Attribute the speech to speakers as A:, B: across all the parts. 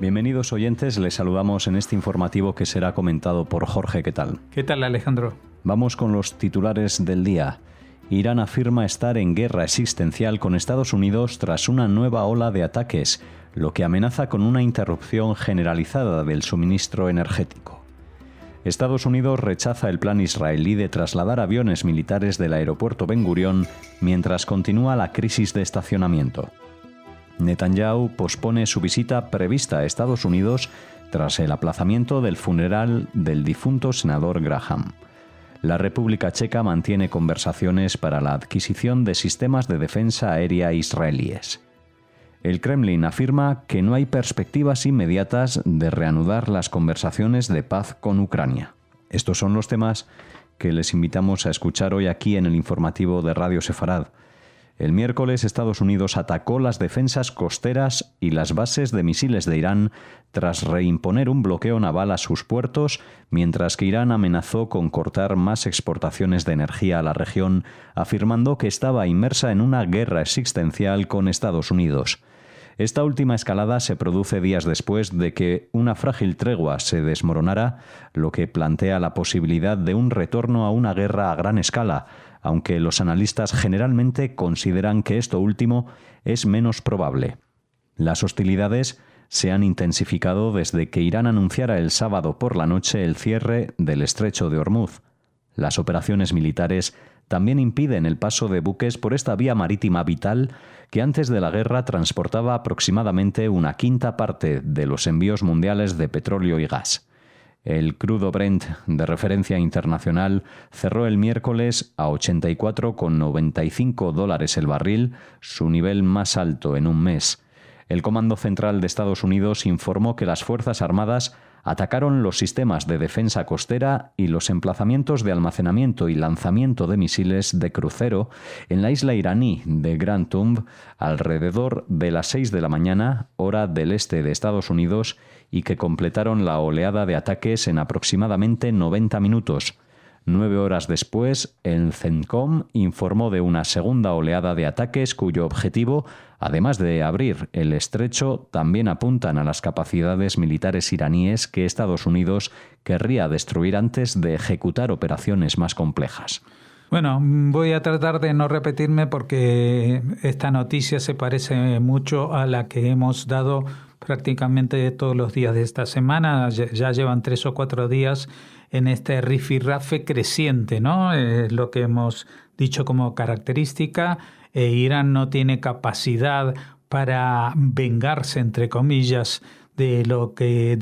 A: Bienvenidos oyentes, les saludamos en este informativo que será comentado por Jorge. ¿Qué tal?
B: ¿Qué tal, Alejandro?
A: Vamos con los titulares del día. Irán afirma estar en guerra existencial con Estados Unidos tras una nueva ola de ataques, lo que amenaza con una interrupción generalizada del suministro energético. Estados Unidos rechaza el plan israelí de trasladar aviones militares del aeropuerto Ben Gurión mientras continúa la crisis de estacionamiento. Netanyahu pospone su visita prevista a Estados Unidos tras el aplazamiento del funeral del difunto senador Graham. La República Checa mantiene conversaciones para la adquisición de sistemas de defensa aérea israelíes. El Kremlin afirma que no hay perspectivas inmediatas de reanudar las conversaciones de paz con Ucrania. Estos son los temas que les invitamos a escuchar hoy aquí en el informativo de Radio Sefarad. El miércoles, Estados Unidos atacó las defensas costeras y las bases de misiles de Irán tras reimponer un bloqueo naval a sus puertos, mientras que Irán amenazó con cortar más exportaciones de energía a la región, afirmando que estaba inmersa en una guerra existencial con Estados Unidos. Esta última escalada se produce días después de que una frágil tregua se desmoronara, lo que plantea la posibilidad de un retorno a una guerra a gran escala, aunque los analistas generalmente consideran que esto último es menos probable. Las hostilidades se han intensificado desde que Irán anunciara el sábado por la noche el cierre del estrecho de Hormuz. Las operaciones militares también impiden el paso de buques por esta vía marítima vital que antes de la guerra transportaba aproximadamente una quinta parte de los envíos mundiales de petróleo y gas. El crudo Brent de referencia internacional cerró el miércoles a $84,95 el barril, su nivel más alto en un mes. El Comando Central de Estados Unidos informó que las Fuerzas Armadas atacaron los sistemas de defensa costera y los emplazamientos de almacenamiento y lanzamiento de misiles de crucero en la isla iraní de Grand Tomb alrededor de las 6 de la mañana, hora del este de Estados Unidos, y que completaron la oleada de ataques en aproximadamente 90 minutos. 9 horas después, el CENTCOM informó de una segunda oleada de ataques cuyo objetivo, además de abrir el estrecho, también apuntan a las capacidades militares iraníes que Estados Unidos querría destruir antes de ejecutar operaciones más complejas.
B: Bueno, voy a tratar de no repetirme porque esta noticia se parece mucho a la que hemos dado prácticamente todos los días de esta semana. Ya llevan 3 o 4 días en este rifirrafe creciente, ¿no? Lo que hemos dicho como característica. Irán no tiene capacidad para vengarse, entre comillas, de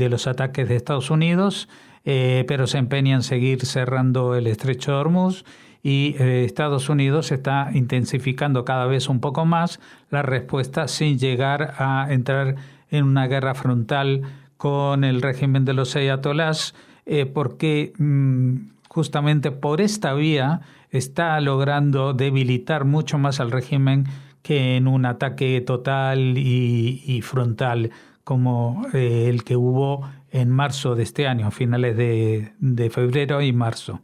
B: los ataques de Estados Unidos, pero se empeña en seguir cerrando el estrecho de Hormuz. Y Estados Unidos está intensificando cada vez un poco más la respuesta sin llegar a entrar en una guerra frontal con el régimen de los ayatolás, porque justamente por esta vía está logrando debilitar mucho más al régimen que en un ataque total y frontal como el que hubo en marzo de este año, a finales de febrero y marzo.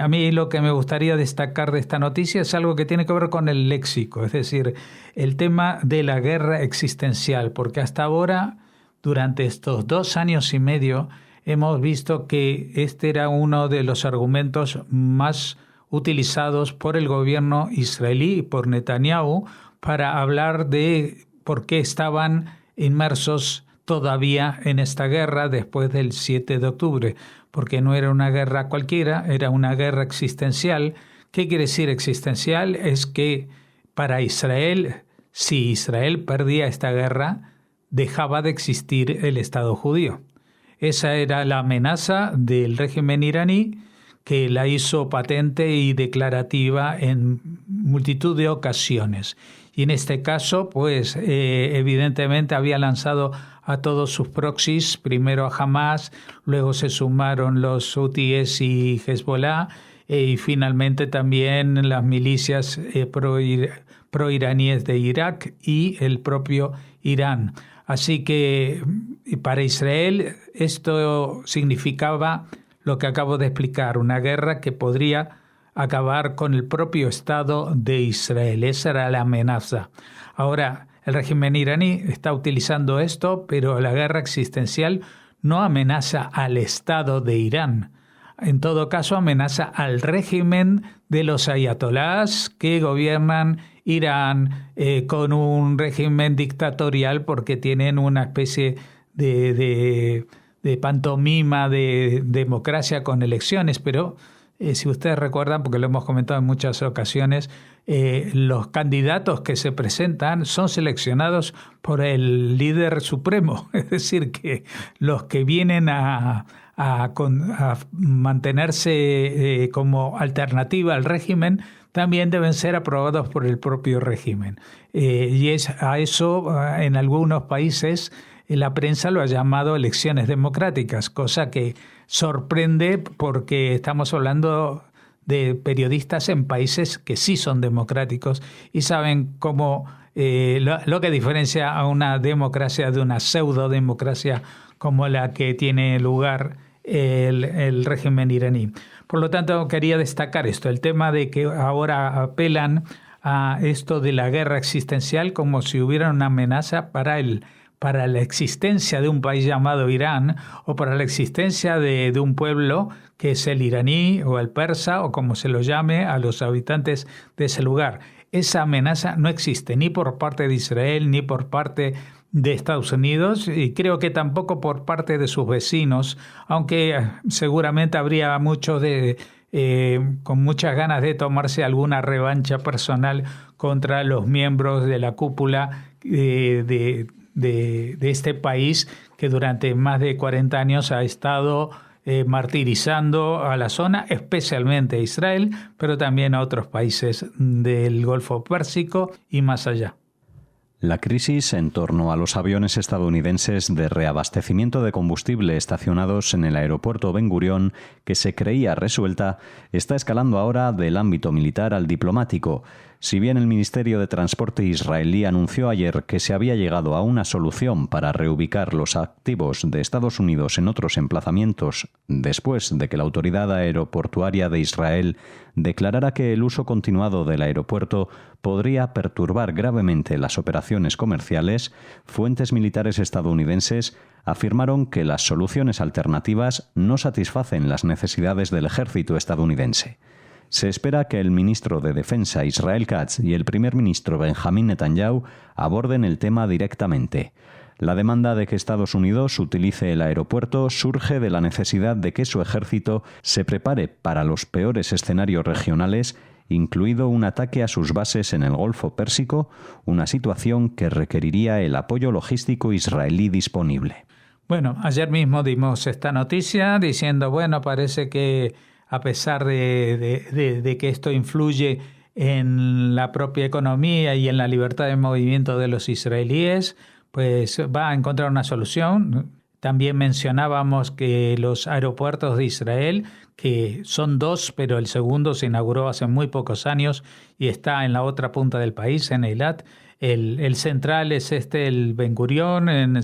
B: A mí lo que me gustaría destacar de esta noticia es algo que tiene que ver con el léxico, es decir, el tema de la guerra existencial, porque hasta ahora, durante estos 2 años y medio, hemos visto que este era uno de los argumentos más utilizados por el gobierno israelí y por Netanyahu para hablar de por qué estaban inmersos todavía en esta guerra después del 7 de octubre, porque no era una guerra cualquiera, era una guerra existencial. ¿Qué quiere decir existencial? Es que para Israel, si Israel perdía esta guerra, dejaba de existir el Estado judío. Esa era la amenaza del régimen iraní, que la hizo patente y declarativa en multitud de ocasiones. Y en este caso, pues evidentemente había lanzado a todos sus proxies, primero a Hamas, luego se sumaron los hutíes y Hezbollah, y finalmente también las milicias proiraníes de Irak y el propio Irán. Así que para Israel esto significaba lo que acabo de explicar, una guerra que podría acabar con el propio Estado de Israel. Esa era la amenaza. Ahora, El régimen iraní está utilizando esto, pero la guerra existencial no amenaza al Estado de Irán. En todo caso, amenaza al régimen de los ayatolás que gobiernan Irán con un régimen dictatorial porque tienen una especie de pantomima de democracia con elecciones, pero si ustedes recuerdan, porque lo hemos comentado en muchas ocasiones, los candidatos que se presentan son seleccionados por el líder supremo, es decir, que los que vienen a mantenerse como alternativa al régimen también deben ser aprobados por el propio régimen. Y a eso en algunos países la prensa lo ha llamado elecciones democráticas, cosa que sorprende porque estamos hablando de periodistas en países que sí son democráticos y saben cómo lo que diferencia a una democracia de una pseudodemocracia como la que tiene lugar el régimen iraní. Por lo tanto, quería destacar esto, el tema de que ahora apelan a esto de la guerra existencial como si hubiera una amenaza para la existencia de un país llamado Irán o para la existencia de un pueblo que es el iraní o el persa o como se lo llame a los habitantes de ese lugar. Esa amenaza no existe ni por parte de Israel ni por parte de Estados Unidos y creo que tampoco por parte de sus vecinos, aunque seguramente habría muchos con muchas ganas de tomarse alguna revancha personal contra los miembros de la cúpula de este país que durante más de 40 años ha estado martirizando a la zona, especialmente a Israel, pero también a otros países del Golfo Pérsico y más allá.
A: La crisis en torno a los aviones estadounidenses de reabastecimiento de combustible estacionados en el aeropuerto Ben Gurión, que se creía resuelta, está escalando ahora del ámbito militar al diplomático. Si bien el Ministerio de Transporte israelí anunció ayer que se había llegado a una solución para reubicar los activos de Estados Unidos en otros emplazamientos después de que la Autoridad Aeroportuaria de Israel declarara que el uso continuado del aeropuerto podría perturbar gravemente las operaciones comerciales, fuentes militares estadounidenses afirmaron que las soluciones alternativas no satisfacen las necesidades del ejército estadounidense. Se espera que el ministro de Defensa Israel Katz y el primer ministro Benjamín Netanyahu aborden el tema directamente. La demanda de que Estados Unidos utilice el aeropuerto surge de la necesidad de que su ejército se prepare para los peores escenarios regionales, incluido un ataque a sus bases en el Golfo Pérsico, una situación que requeriría el apoyo logístico israelí disponible.
B: Bueno, ayer mismo dimos esta noticia diciendo, parece que a pesar de que esto influye en la propia economía y en la libertad de movimiento de los israelíes, pues va a encontrar una solución. También mencionábamos que los aeropuertos de Israel, que son 2, pero el segundo se inauguró hace muy pocos años y está en la otra punta del país, en Eilat. El central es el Ben Gurión,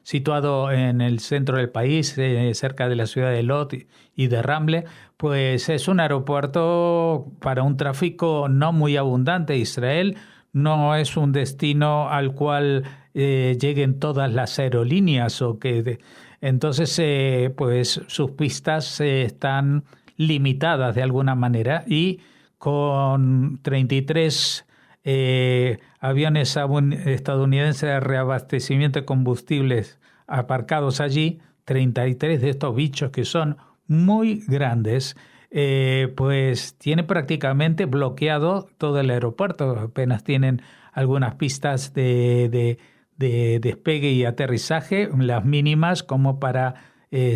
B: situado en el centro del país, cerca de la ciudad de Lot y de Ramle, pues es un aeropuerto para un tráfico no muy abundante. Israel no es un destino al cual lleguen todas las aerolíneas entonces pues sus pistas están limitadas de alguna manera y con 33 aviones estadounidenses de reabastecimiento de combustibles aparcados allí, 33 de estos bichos que son muy grandes, pues tiene prácticamente bloqueado todo el aeropuerto. Apenas tienen algunas pistas de despegue y aterrizaje, las mínimas como para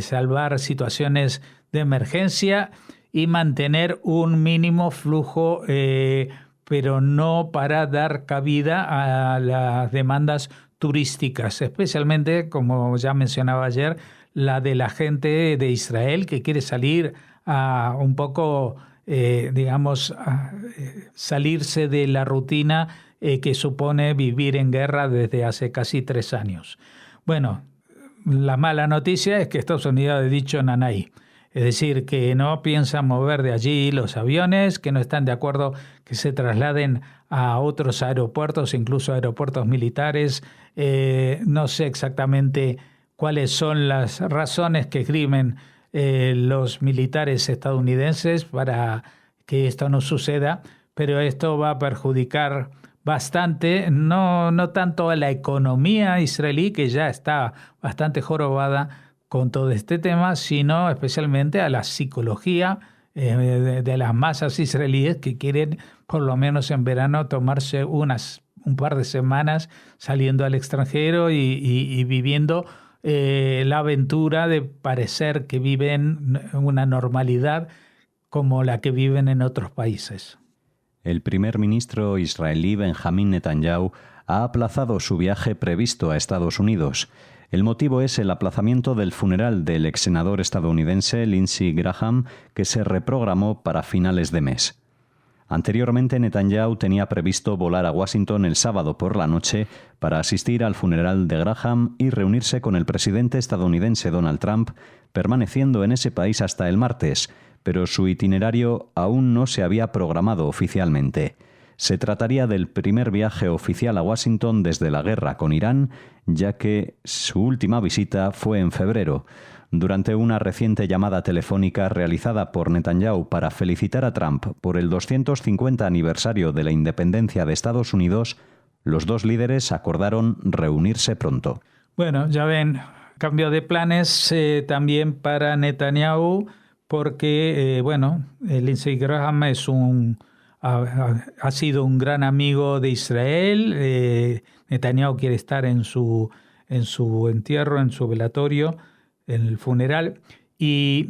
B: salvar situaciones de emergencia y mantener un mínimo flujo pero no para dar cabida a las demandas turísticas, especialmente, como ya mencionaba ayer, la de la gente de Israel que quiere salir a un poco, salirse de la rutina que supone vivir en guerra desde hace casi 3 años. Bueno, la mala noticia es que Estados Unidos ha dicho nanay. Es decir, que no piensan mover de allí los aviones, que no están de acuerdo que se trasladen a otros aeropuertos, incluso aeropuertos militares. No sé exactamente cuáles son las razones que esgrimen los militares estadounidenses para que esto no suceda, pero esto va a perjudicar bastante, no tanto a la economía israelí, que ya está bastante jorobada con todo este tema, sino especialmente a la psicología de las masas israelíes que quieren, por lo menos en verano, tomarse un par de semanas saliendo al extranjero y viviendo la aventura de parecer que viven una normalidad como la que viven en otros países.
A: El primer ministro israelí Benjamín Netanyahu ha aplazado su viaje previsto a Estados Unidos. El motivo es el aplazamiento del funeral del ex senador estadounidense Lindsey Graham, que se reprogramó para finales de mes. Anteriormente, Netanyahu tenía previsto volar a Washington el sábado por la noche para asistir al funeral de Graham y reunirse con el presidente estadounidense Donald Trump, permaneciendo en ese país hasta el martes, pero su itinerario aún no se había programado oficialmente. Se trataría del primer viaje oficial a Washington desde la guerra con Irán, ya que su última visita fue en febrero. Durante una reciente llamada telefónica realizada por Netanyahu para felicitar a Trump por el 250 aniversario de la independencia de Estados Unidos, los dos líderes acordaron reunirse pronto.
B: Bueno, ya ven, cambio de planes también para Netanyahu, porque, Lindsey Graham ha sido un gran amigo de Israel. Netanyahu quiere estar en su entierro, en su velatorio, en el funeral, y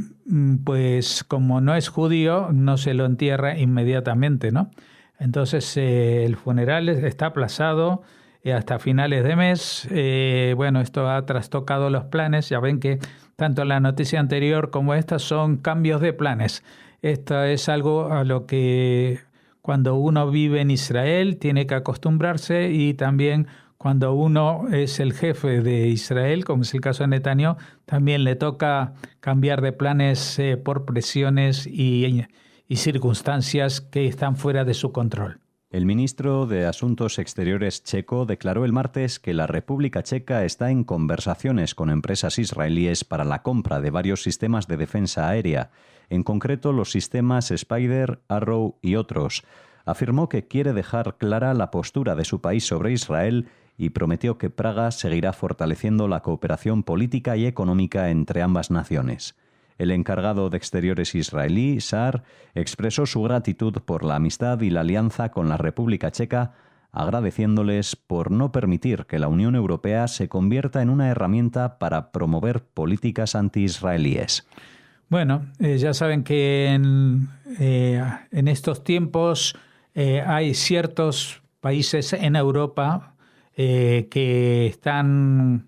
B: pues como no es judío, no se lo entierra inmediatamente, ¿no? Entonces el funeral está aplazado hasta finales de mes. Esto ha trastocado los planes. Ya ven que tanto la noticia anterior como esta son cambios de planes. Esto es algo a lo que cuando uno vive en Israel tiene que acostumbrarse, y también cuando uno es el jefe de Israel, como es el caso de Netanyahu, también le toca cambiar de planes por presiones y circunstancias que están fuera de su control.
A: El ministro de Asuntos Exteriores checo declaró el martes que la República Checa está en conversaciones con empresas israelíes para la compra de varios sistemas de defensa aérea, en concreto los sistemas Spider, Arrow y otros. Afirmó que quiere dejar clara la postura de su país sobre Israel y prometió que Praga seguirá fortaleciendo la cooperación política y económica entre ambas naciones. El encargado de Exteriores israelí, Saar, expresó su gratitud por la amistad y la alianza con la República Checa, agradeciéndoles por no permitir que la Unión Europea se convierta en una herramienta para promover políticas anti-israelíes.
B: Bueno, ya saben que en estos tiempos hay ciertos países en Europa que están,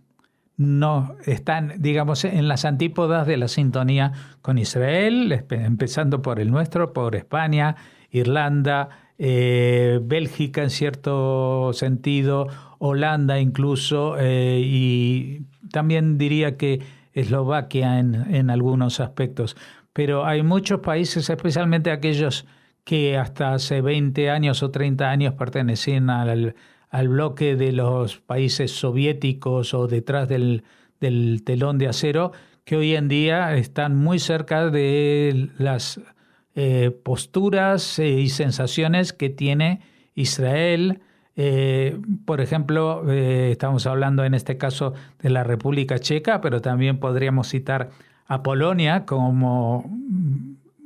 B: digamos, en las antípodas de la sintonía con Israel, empezando por el nuestro, por España, Irlanda, Bélgica en cierto sentido, Holanda incluso, y también diría que Eslovaquia en algunos aspectos. Pero hay muchos países, especialmente aquellos que hasta hace 20 años o 30 años pertenecían al bloque de los países soviéticos o detrás del telón de acero, que hoy en día están muy cerca de las posturas y sensaciones que tiene Israel. Por ejemplo, estamos hablando en este caso de la República Checa, pero también podríamos citar a Polonia, como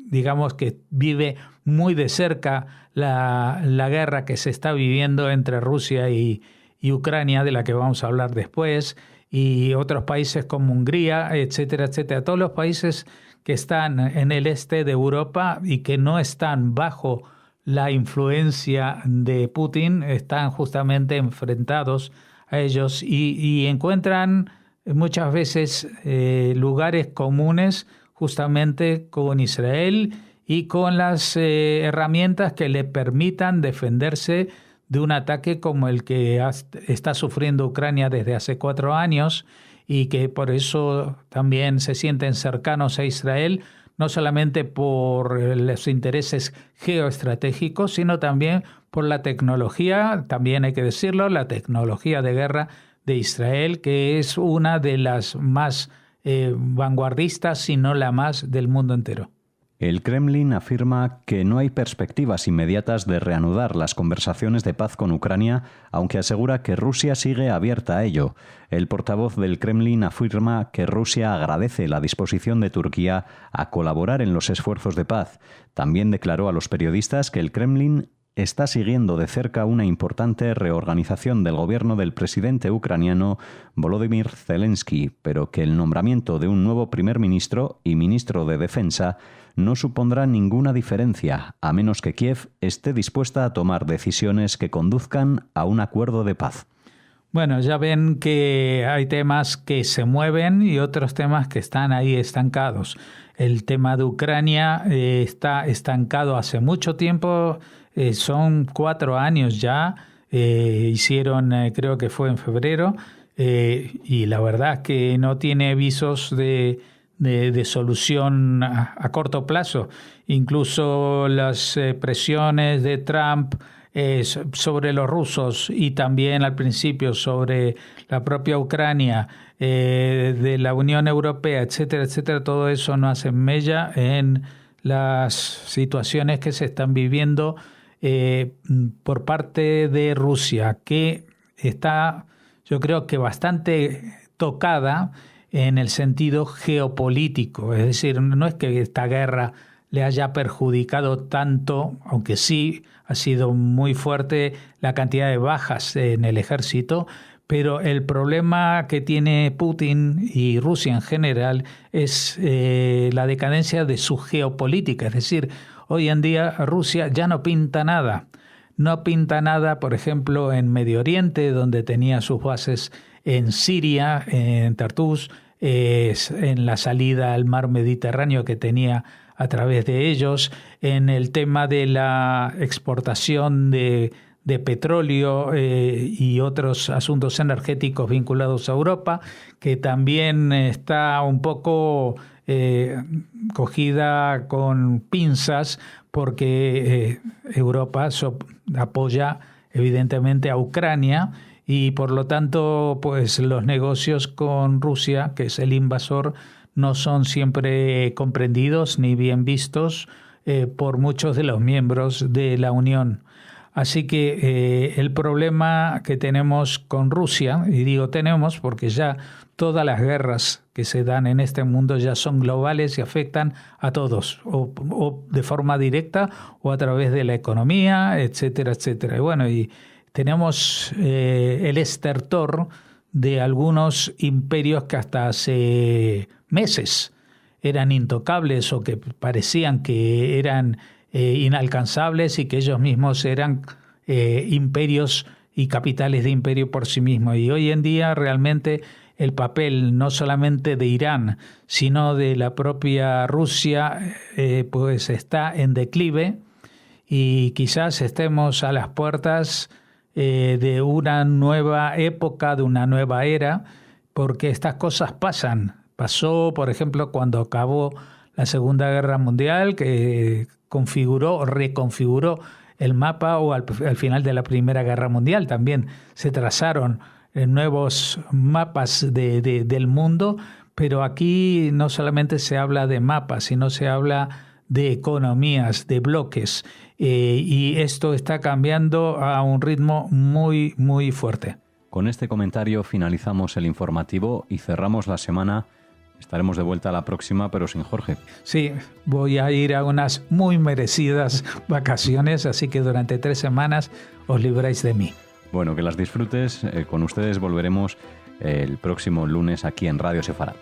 B: digamos que vive muy de cerca la guerra que se está viviendo entre Rusia y Ucrania, de la que vamos a hablar después, y otros países como Hungría, etcétera, etcétera. Todos los países que están en el este de Europa y que no están bajo la influencia de Putin están justamente enfrentados a ellos y encuentran muchas veces lugares comunes justamente con Israel y con las herramientas que le permitan defenderse de un ataque como el que está sufriendo Ucrania desde hace 4 años, y que por eso también se sienten cercanos a Israel, no solamente por los intereses geoestratégicos, sino también por la tecnología, también hay que decirlo, la tecnología de guerra de Israel, que es una de las más vanguardistas, si no la más del mundo entero.
A: El Kremlin afirma que no hay perspectivas inmediatas de reanudar las conversaciones de paz con Ucrania, aunque asegura que Rusia sigue abierta a ello. El portavoz del Kremlin afirma que Rusia agradece la disposición de Turquía a colaborar en los esfuerzos de paz. También declaró a los periodistas que el Kremlin está siguiendo de cerca una importante reorganización del gobierno del presidente ucraniano Volodymyr Zelensky, pero que el nombramiento de un nuevo primer ministro y ministro de Defensa no supondrá ninguna diferencia, a menos que Kiev esté dispuesta a tomar decisiones que conduzcan a un acuerdo de paz.
B: Bueno, ya ven que hay temas que se mueven y otros temas que están ahí estancados. El tema de Ucrania está estancado hace mucho tiempo, son 4 años ya, hicieron, creo que fue en febrero, y la verdad es que no tiene visos de solución a corto plazo. Incluso las presiones de Trump sobre los rusos y también al principio sobre la propia Ucrania, de la Unión Europea, etcétera, etcétera, todo eso no hace mella en las situaciones que se están viviendo por parte de Rusia, que está, yo creo que bastante tocada en el sentido geopolítico. Es decir, no es que esta guerra le haya perjudicado tanto, aunque sí ha sido muy fuerte la cantidad de bajas en el ejército, pero el problema que tiene Putin y Rusia en general es la decadencia de su geopolítica. Es decir, hoy en día Rusia ya no pinta nada. No pinta nada, por ejemplo, en Medio Oriente, donde tenía sus bases en Siria, en Tartus, en la salida al mar Mediterráneo que tenía a través de ellos, en el tema de la exportación de petróleo y otros asuntos energéticos vinculados a Europa, que también está un poco cogida con pinzas porque Europa apoya evidentemente a Ucrania y por lo tanto pues los negocios con Rusia, que es el invasor, no son siempre comprendidos ni bien vistos por muchos de los miembros de la Unión. Así que el problema que tenemos con Rusia, y digo tenemos porque ya todas las guerras que se dan en este mundo ya son globales y afectan a todos, o de forma directa o a través de la economía, etcétera, etcétera. Y bueno, y tenemos el estertor de algunos imperios que hasta hace meses eran intocables o que parecían que eran inalcanzables y que ellos mismos eran imperios y capitales de imperio por sí mismos. Y hoy en día realmente el papel no solamente de Irán, sino de la propia Rusia, pues está en declive y quizás estemos a las puertas de una nueva época, de una nueva era, porque estas cosas pasan. Pasó, por ejemplo, cuando acabó la Segunda Guerra Mundial, que reconfiguró el mapa, o al final de la Primera Guerra Mundial también se trazaron nuevos mapas del mundo, pero aquí no solamente se habla de mapas, sino se habla de economías, de bloques, y esto está cambiando a un ritmo muy, muy fuerte.
A: Con este comentario finalizamos el informativo y cerramos la semana. Estaremos de vuelta la próxima, pero sin Jorge.
B: Sí, voy a ir a unas muy merecidas vacaciones, así que durante 3 semanas os libráis de mí.
A: Bueno, que las disfrutes. Con ustedes volveremos el próximo lunes aquí en Radio Sefarad.